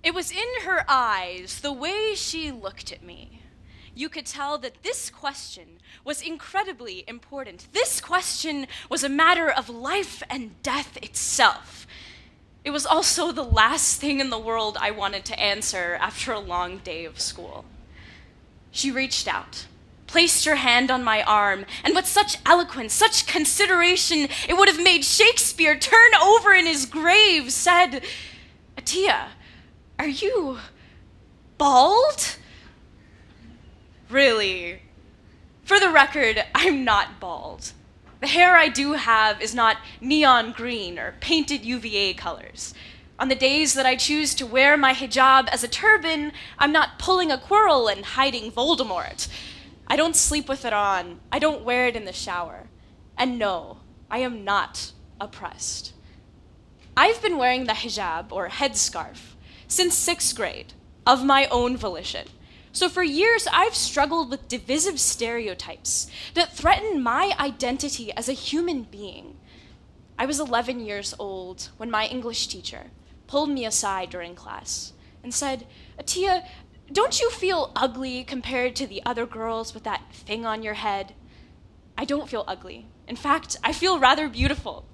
It was in her eyes, the way she looked at me. You could tell that this question was incredibly important. This question was a matter of life and death itself. It was also the last thing in the world I wanted to answer after a long day of school. She reached out, placed her hand on my arm, and with such eloquence, such consideration, it would have made Shakespeare turn over in his grave, said, "Atiya, are you bald?" Really? For the record, I'm not bald. The hair I do have is not neon green or painted UVA colors. On the days that I choose to wear my hijab as a turban, I'm not pulling a quirl and hiding Voldemort. I don't sleep with it on. I don't wear it in the shower. And no, I am not oppressed. I've been wearing the hijab, or headscarf, since 6th grade, of my own volition. So for years, I've struggled with divisive stereotypes that threaten my identity as a human being. I was 11 years old when my English teacher pulled me aside during class and said, "Atiya, don't you feel ugly compared to the other girls with that thing on your head?" I don't feel ugly. In fact, I feel rather beautiful.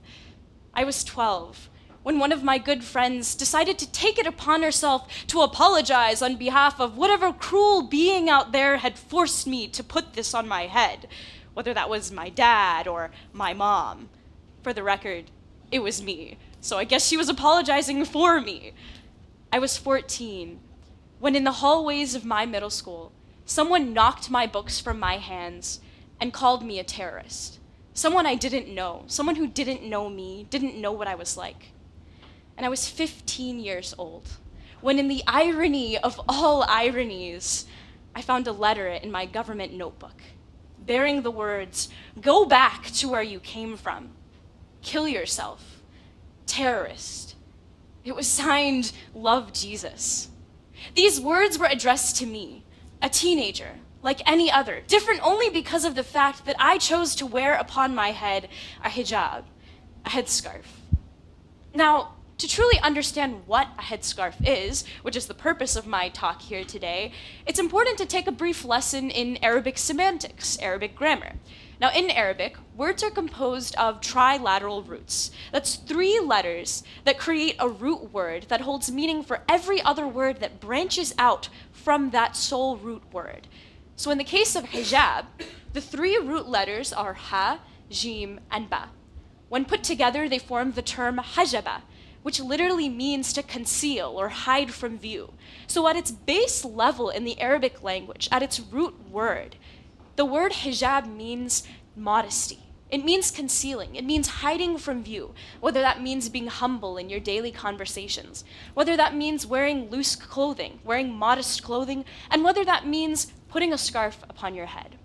I was 12 when one of my good friends decided to take it upon herself to apologize on behalf of whatever cruel being out there had forced me to put this on my head, whether that was my dad or my mom. For the record, it was me, so I guess she was apologizing for me. I was 14 when in the hallways of my middle school, someone knocked my books from my hands and called me a terrorist. Someone I didn't know, someone who didn't know me, didn't know what I was like. And I was 15 years old, when in the irony of all ironies, I found a letter in my government notebook, bearing the words, "Go back to where you came from. Kill yourself. Terrorist." It was signed, "Love Jesus." These words were addressed to me, a teenager, like any other, different only because of the fact that I chose to wear upon my head a hijab, a headscarf. Now, to truly understand what a headscarf is, which is the purpose of my talk here today, it's important to take a brief lesson in Arabic semantics, Arabic grammar. Now, in Arabic, words are composed of trilateral roots. That's 3 letters that create a root word that holds meaning for every other word that branches out from that sole root word. So in the case of hijab, the 3 root letters are ha, jim, and ba. When put together, they form the term hajaba, which literally means to conceal or hide from view. So at its base level in the Arabic language, at its root word, the word hijab means modesty. It means concealing. It means hiding from view, whether that means being humble in your daily conversations, whether that means wearing loose clothing, wearing modest clothing, and whether that means putting a scarf upon your head.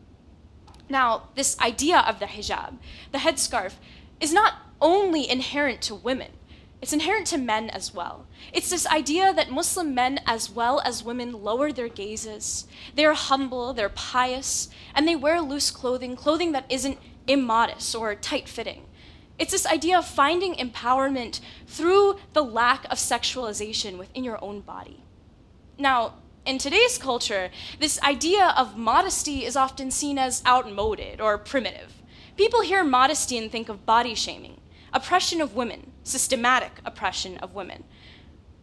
Now, this idea of the hijab, the headscarf, is not only inherent to women. It's inherent to men as well. It's this idea that Muslim men as well as women lower their gazes, they're humble, they're pious, and they wear loose clothing, clothing that isn't immodest or tight-fitting. It's this idea of finding empowerment through the lack of sexualization within your own body. Now, in today's culture, this idea of modesty is often seen as outmoded or primitive. People hear modesty and think of body shaming, oppression of women, systematic oppression of women.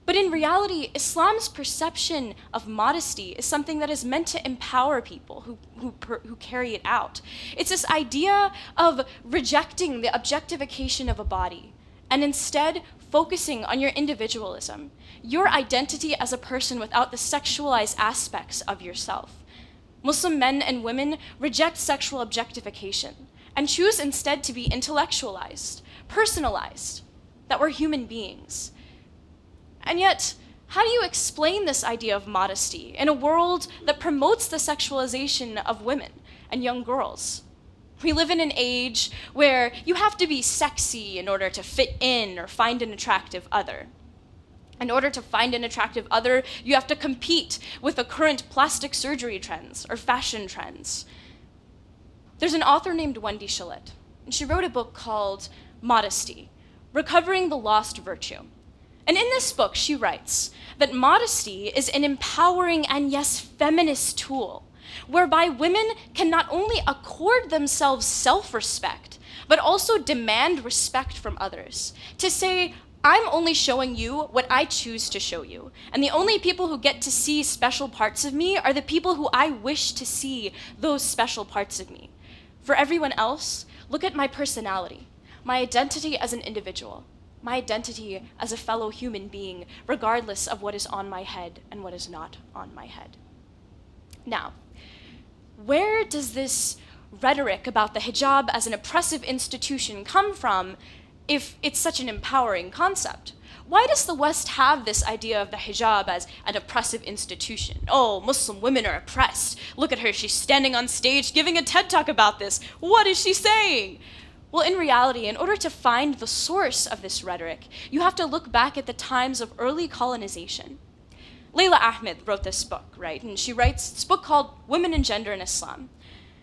But in reality, Islam's perception of modesty is something that is meant to empower people who carry it out. It's this idea of rejecting the objectification of a body and instead focusing on your individualism, your identity as a person without the sexualized aspects of yourself. Muslim men and women reject sexual objectification and choose instead to be intellectualized, personalized, that we're human beings. And yet, how do you explain this idea of modesty in a world that promotes the sexualization of women and young girls? We live in an age where you have to be sexy in order to fit in or find an attractive other. In order to find an attractive other, you have to compete with the current plastic surgery trends or fashion trends. There's an author named Wendy Shalett, and she wrote a book called Modesty: Recovering the Lost Virtue. And in this book, she writes that modesty is an empowering and yes, feminist tool, whereby women can not only accord themselves self-respect, but also demand respect from others. To say, I'm only showing you what I choose to show you, and the only people who get to see special parts of me are the people who I wish to see those special parts of me. For everyone else, look at my personality, my identity as an individual, my identity as a fellow human being, regardless of what is on my head and what is not on my head. Now, where does this rhetoric about the hijab as an oppressive institution come from if it's such an empowering concept? Why does the West have this idea of the hijab as an oppressive institution? Oh, Muslim women are oppressed. Look at her, she's standing on stage giving a TED Talk about this. What is she saying? Well, in reality, in order to find the source of this rhetoric, you have to look back at the times of early colonization. Layla Ahmed wrote this book, right? And she writes this book called Women and Gender in Islam.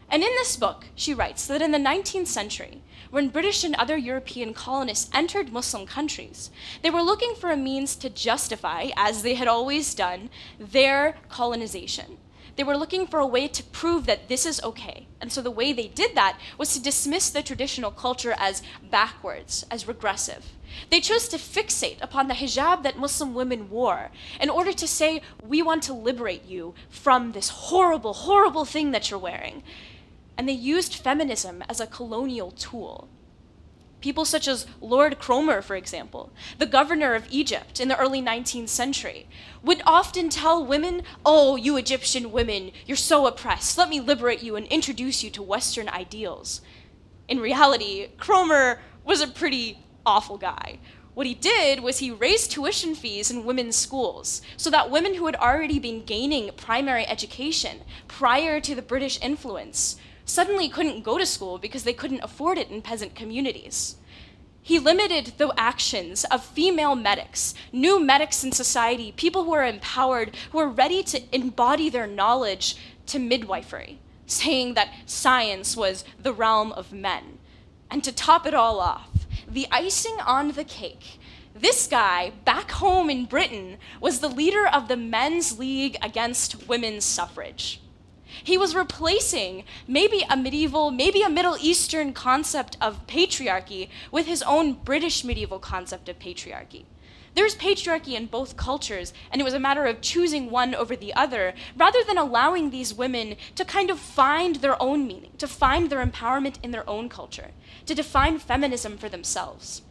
And in this book, she writes that in the 19th century, when British and other European colonists entered Muslim countries, they were looking for a means to justify, as they had always done, their colonization. They were looking for a way to prove that this is okay. And so the way they did that was to dismiss the traditional culture as backwards, as regressive. They chose to fixate upon the hijab that Muslim women wore in order to say, we want to liberate you from this horrible, horrible thing that you're wearing. And they used feminism as a colonial tool. People such as Lord Cromer, for example, the governor of Egypt in the early 19th century, would often tell women, oh, you Egyptian women, you're so oppressed. Let me liberate you and introduce you to Western ideals. In reality, Cromer was a pretty awful guy. What he did was he raised tuition fees in women's schools so that women who had already been gaining primary education prior to the British influence suddenly couldn't go to school because they couldn't afford it in peasant communities. He limited the actions of female medics, new medics in society, people who are empowered, who are ready to embody their knowledge to midwifery, saying that science was the realm of men. And to top it all off, the icing on the cake, this guy, back home in Britain, was the leader of the Men's League Against Women's Suffrage. He was replacing maybe a medieval, maybe a Middle Eastern concept of patriarchy with his own British medieval concept of patriarchy. There's patriarchy in both cultures, and it was a matter of choosing one over the other, rather than allowing these women to kind of find their own meaning, to find their empowerment in their own culture, to define feminism for themselves.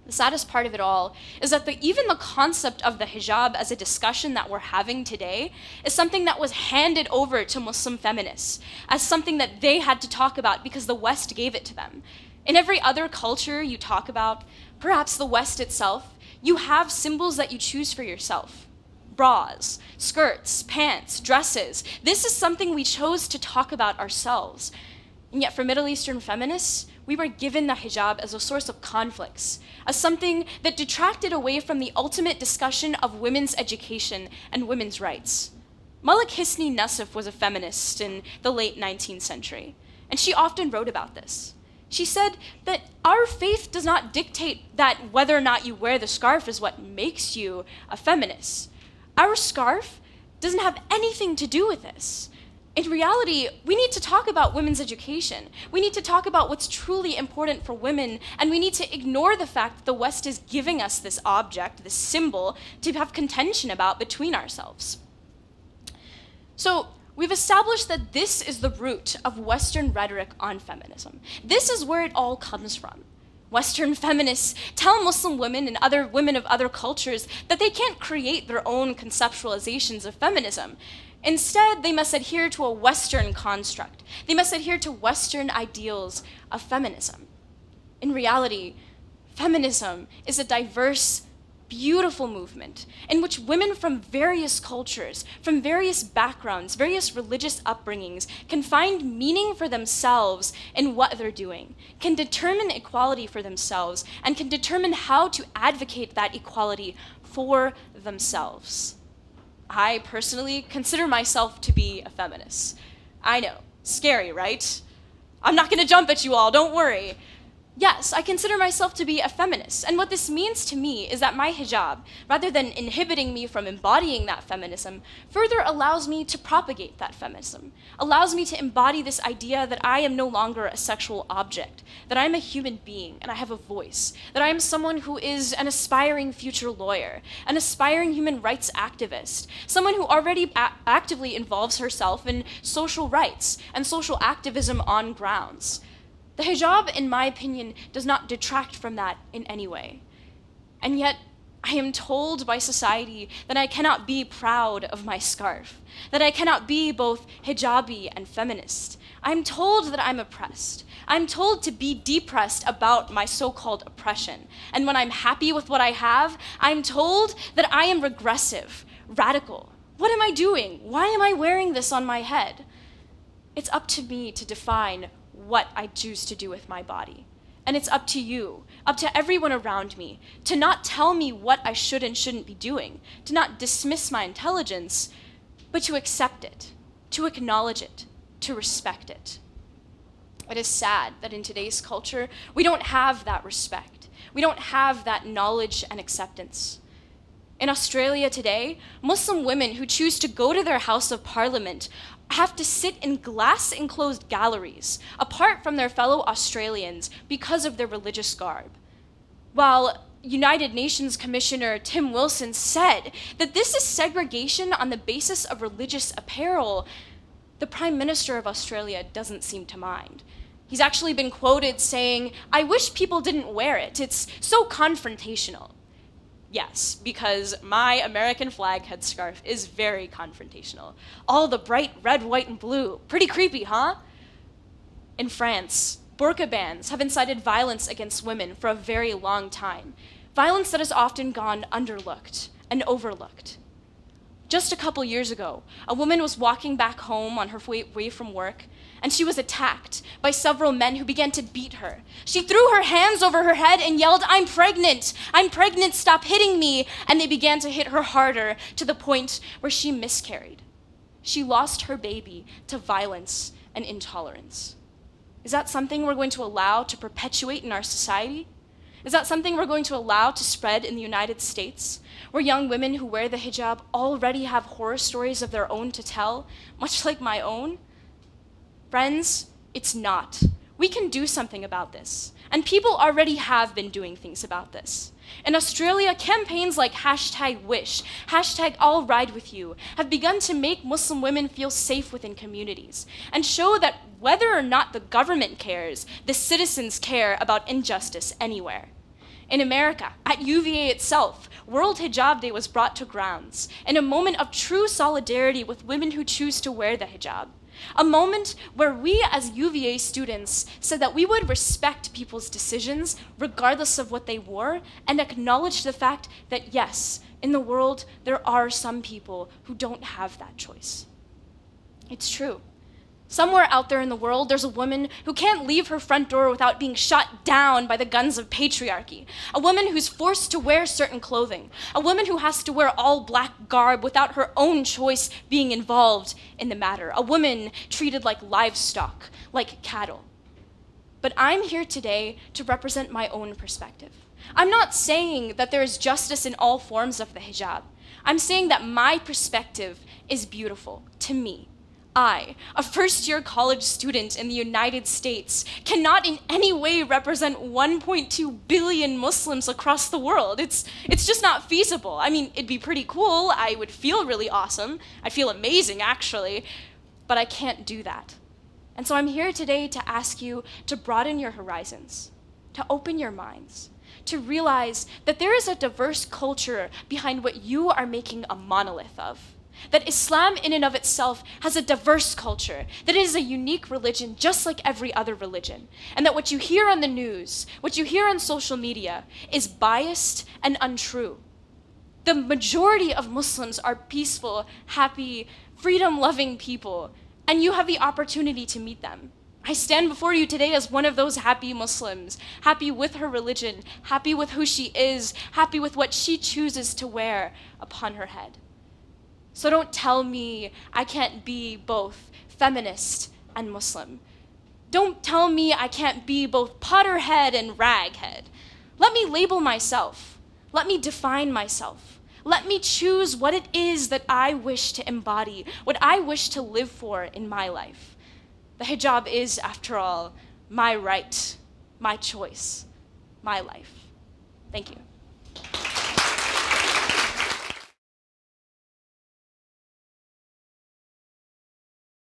The saddest part of it all is that even the concept of the hijab as a discussion that we're having today is something that was handed over to Muslim feminists as something that they had to talk about because the West gave it to them. In every other culture you talk about, perhaps the West itself, you have symbols that you choose for yourself. Bras, skirts, pants, dresses. This is something we chose to talk about ourselves. And yet for Middle Eastern feminists, we were given the hijab as a source of conflicts, as something that detracted away from the ultimate discussion of women's education and women's rights. Malik Hisni Nassif was a feminist in the late 19th century, and she often wrote about this. She said that our faith does not dictate that whether or not you wear the scarf is what makes you a feminist. Our scarf doesn't have anything to do with this. In reality, we need to talk about women's education. We need to talk about what's truly important for women, and we need to ignore the fact that the West is giving us this object, this symbol, to have contention about between ourselves. So we've established that this is the root of Western rhetoric on feminism. This is where it all comes from. Western feminists tell Muslim women and other women of other cultures that they can't create their own conceptualizations of feminism. Instead, they must adhere to a Western construct. They must adhere to Western ideals of feminism. In reality, feminism is a diverse, beautiful movement in which women from various cultures, from various backgrounds, various religious upbringings can find meaning for themselves in what they're doing, can determine equality for themselves, and can determine how to advocate that equality for themselves. I personally consider myself to be a feminist. I know, scary, right? I'm not gonna jump at you all, don't worry. Yes, I consider myself to be a feminist, and what this means to me is that my hijab, rather than inhibiting me from embodying that feminism, further allows me to propagate that feminism, allows me to embody this idea that I am no longer a sexual object, that I'm a human being and I have a voice, that I am someone who is an aspiring future lawyer, an aspiring human rights activist, someone who already actively involves herself in social rights and social activism on grounds. The hijab, in my opinion, does not detract from that in any way. And yet, I am told by society that I cannot be proud of my scarf, that I cannot be both hijabi and feminist. I'm told that I'm oppressed. I'm told to be depressed about my so-called oppression. And when I'm happy with what I have, I'm told that I am regressive, radical. What am I doing? Why am I wearing this on my head? It's up to me to define what I choose to do with my body. And it's up to you, up to everyone around me, to not tell me what I should and shouldn't be doing, to not dismiss my intelligence, but to accept it, to acknowledge it, to respect it. It is sad that in today's culture, we don't have that respect. We don't have that knowledge and acceptance. In Australia today, Muslim women who choose to go to their House of Parliament have to sit in glass-enclosed galleries, apart from their fellow Australians because of their religious garb. While United Nations Commissioner Tim Wilson said that this is segregation on the basis of religious apparel, the Prime Minister of Australia doesn't seem to mind. He's actually been quoted saying, "I wish people didn't wear it. It's so confrontational." Yes, because my American flag headscarf is very confrontational. All the bright red, white, and blue. Pretty creepy, huh? In France, burqa bans have incited violence against women for a very long time. Violence that has often gone underlooked and overlooked. Just a couple years ago, a woman was walking back home on her way from work, and she was attacked by several men who began to beat her. She threw her hands over her head and yelled, I'm pregnant, stop hitting me." And they began to hit her harder to the point where she miscarried. She lost her baby to violence and intolerance. Is that something we're going to allow to perpetuate in our society? Is that something we're going to allow to spread in the United States, where young women who wear the hijab already have horror stories of their own to tell, much like my own? Friends, it's not. We can do something about this, and people already have been doing things about this. In Australia, campaigns like #wish, #I'll ride with you have begun to make Muslim women feel safe within communities and show that whether or not the government cares, the citizens care about injustice anywhere. In America, at UVA itself, World Hijab Day was brought to grounds in a moment of true solidarity with women who choose to wear the hijab. A moment where we as UVA students said that we would respect people's decisions regardless of what they wore and acknowledge the fact that yes, in the world there are some people who don't have that choice. It's true. Somewhere out there in the world, there's a woman who can't leave her front door without being shot down by the guns of patriarchy. A woman who's forced to wear certain clothing. A woman who has to wear all black garb without her own choice being involved in the matter. A woman treated like livestock, like cattle. But I'm here today to represent my own perspective. I'm not saying that there is justice in all forms of the hijab. I'm saying that my perspective is beautiful to me. I, a first-year college student in the United States, cannot in any way represent 1.2 billion Muslims across the world. It's just not feasible. I mean, it'd be pretty cool. I would feel really awesome. I'd feel amazing, actually. But I can't do that. And so I'm here today to ask you to broaden your horizons, to open your minds, to realize that there is a diverse culture behind what you are making a monolith of. That Islam in and of itself has a diverse culture, that it is a unique religion just like every other religion, and that what you hear on the news, what you hear on social media, is biased and untrue. The majority of Muslims are peaceful, happy, freedom-loving people, and you have the opportunity to meet them. I stand before you today as one of those happy Muslims, happy with her religion, happy with who she is, happy with what she chooses to wear upon her head. So don't tell me I can't be both feminist and Muslim. Don't tell me I can't be both Potterhead and Raghead. Let me label myself. Let me define myself. Let me choose what it is that I wish to embody, what I wish to live for in my life. The hijab is, after all, my right, my choice, my life. Thank you.